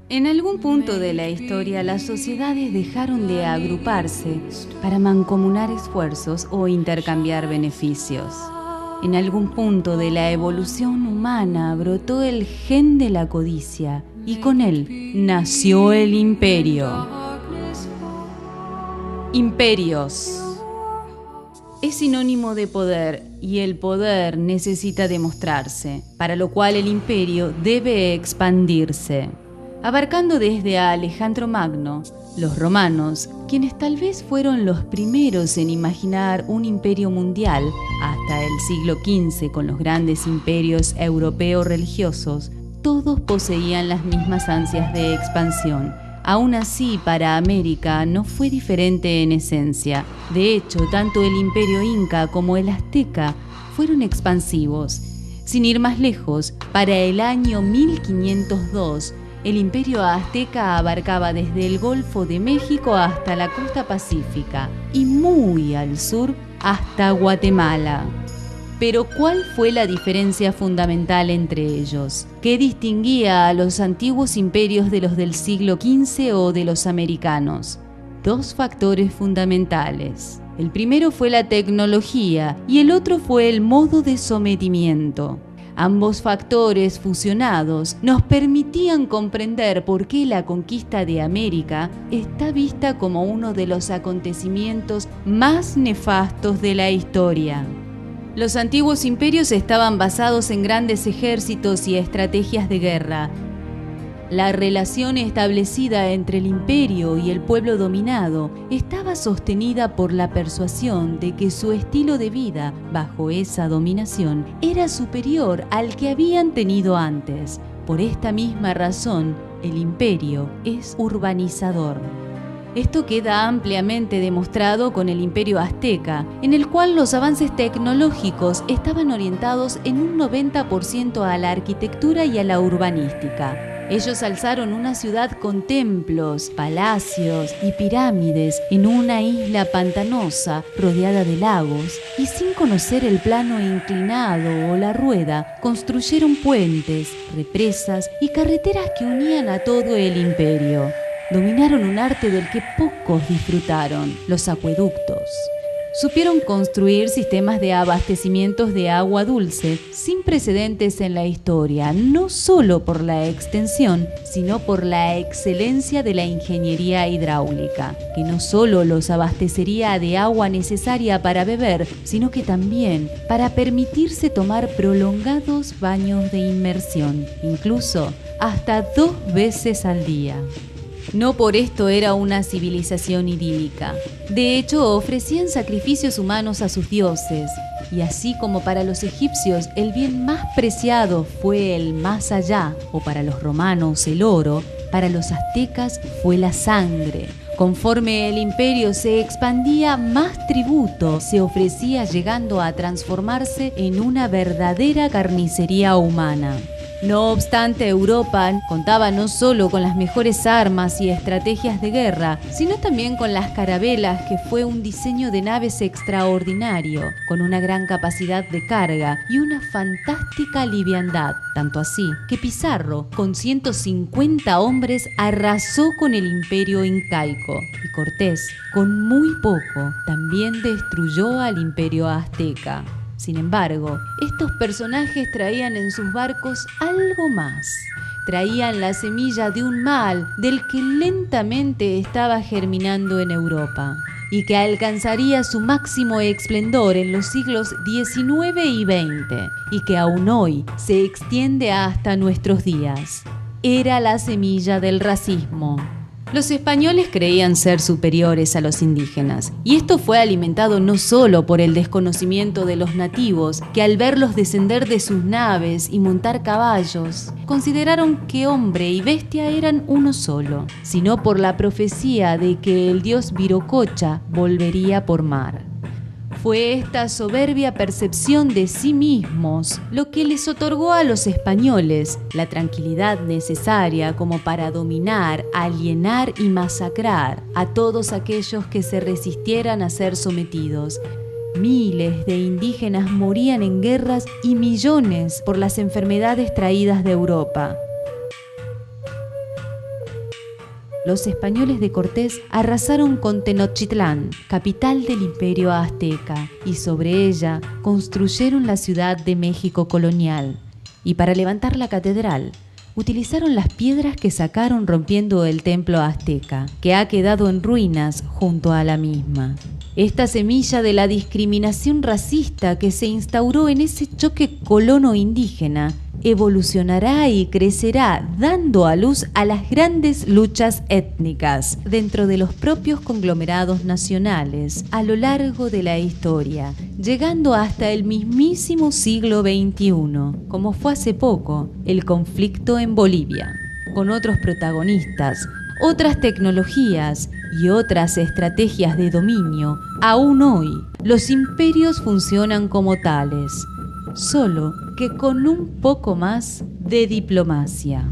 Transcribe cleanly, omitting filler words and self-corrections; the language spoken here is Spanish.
En algún punto de la historia, las sociedades dejaron de agruparse para mancomunar esfuerzos o intercambiar beneficios. En algún punto de la evolución humana brotó el gen de la codicia y con él nació el imperio. Imperios. Es sinónimo de poder y el poder necesita demostrarse, para lo cual el imperio debe expandirse. Abarcando desde a Alejandro Magno, los romanos, quienes tal vez fueron los primeros en imaginar un imperio mundial, hasta el siglo XV con los grandes imperios europeos religiosos, todos poseían las mismas ansias de expansión. Aún así, para América no fue diferente en esencia. De hecho, tanto el imperio inca como el azteca fueron expansivos. Sin ir más lejos, para el año 1502, el imperio azteca abarcaba desde el Golfo de México hasta la costa pacífica y muy al sur hasta Guatemala. Pero ¿cuál fue la diferencia fundamental entre ellos? ¿Qué distinguía a los antiguos imperios de los del siglo XV o de los americanos? Dos factores fundamentales. El primero fue la tecnología y el otro fue el modo de sometimiento. Ambos factores fusionados nos permitían comprender por qué la conquista de América está vista como uno de los acontecimientos más nefastos de la historia. Los antiguos imperios estaban basados en grandes ejércitos y estrategias de guerra. La relación establecida entre el imperio y el pueblo dominado estaba sostenida por la persuasión de que su estilo de vida, bajo esa dominación, era superior al que habían tenido antes. Por esta misma razón, el imperio es urbanizador. Esto queda ampliamente demostrado con el imperio azteca, en el cual los avances tecnológicos estaban orientados en un 90% a la arquitectura y a la urbanística. Ellos alzaron una ciudad con templos, palacios y pirámides en una isla pantanosa rodeada de lagos y sin conocer el plano inclinado o la rueda, construyeron puentes, represas y carreteras que unían a todo el imperio. Dominaron un arte del que pocos disfrutaron, los acueductos. Supieron construir sistemas de abastecimientos de agua dulce sin precedentes en la historia, no solo por la extensión, sino por la excelencia de la ingeniería hidráulica, que no solo los abastecería de agua necesaria para beber, sino que también para permitirse tomar prolongados baños de inmersión, incluso hasta 2 veces al día. No por esto era una civilización idílica. De hecho, ofrecían sacrificios humanos a sus dioses. Y así como para los egipcios el bien más preciado fue el más allá, o para los romanos el oro, para los aztecas fue la sangre. Conforme el imperio se expandía, más tributo se ofrecía, llegando a transformarse en una verdadera carnicería humana. No obstante, Europa contaba no solo con las mejores armas y estrategias de guerra, sino también con las carabelas, que fue un diseño de naves extraordinario, con una gran capacidad de carga y una fantástica liviandad. Tanto así que Pizarro, con 150 hombres, arrasó con el imperio incaico, y Cortés, con muy poco, también destruyó al imperio azteca. Sin embargo, estos personajes traían en sus barcos algo más. Traían la semilla de un mal del que lentamente estaba germinando en Europa y que alcanzaría su máximo esplendor en los siglos XIX y XX y que aún hoy se extiende hasta nuestros días. Era la semilla del racismo. Los españoles creían ser superiores a los indígenas, y esto fue alimentado no solo por el desconocimiento de los nativos, que al verlos descender de sus naves y montar caballos, consideraron que hombre y bestia eran uno solo, sino por la profecía de que el dios Viracocha volvería por mar. Fue esta soberbia percepción de sí mismos lo que les otorgó a los españoles la tranquilidad necesaria como para dominar, alienar y masacrar a todos aquellos que se resistieran a ser sometidos. Miles de indígenas morían en guerras y millones por las enfermedades traídas de Europa. los españoles de Cortés arrasaron con Tenochtitlán, capital del Imperio Azteca, y sobre ella construyeron la Ciudad de México colonial. Y para levantar la catedral, utilizaron las piedras que sacaron rompiendo el templo azteca, que ha quedado en ruinas junto a la misma. Esta semilla de la discriminación racista que se instauró en ese choque colono-indígena evolucionará y crecerá dando a luz a las grandes luchas étnicas dentro de los propios conglomerados nacionales a lo largo de la historia, llegando hasta el mismísimo siglo XXI, como fue hace poco el conflicto en Bolivia, con otros protagonistas, otras tecnologías y otras estrategias de dominio. Aún hoy, los imperios funcionan como tales, solo que con un poco más de diplomacia.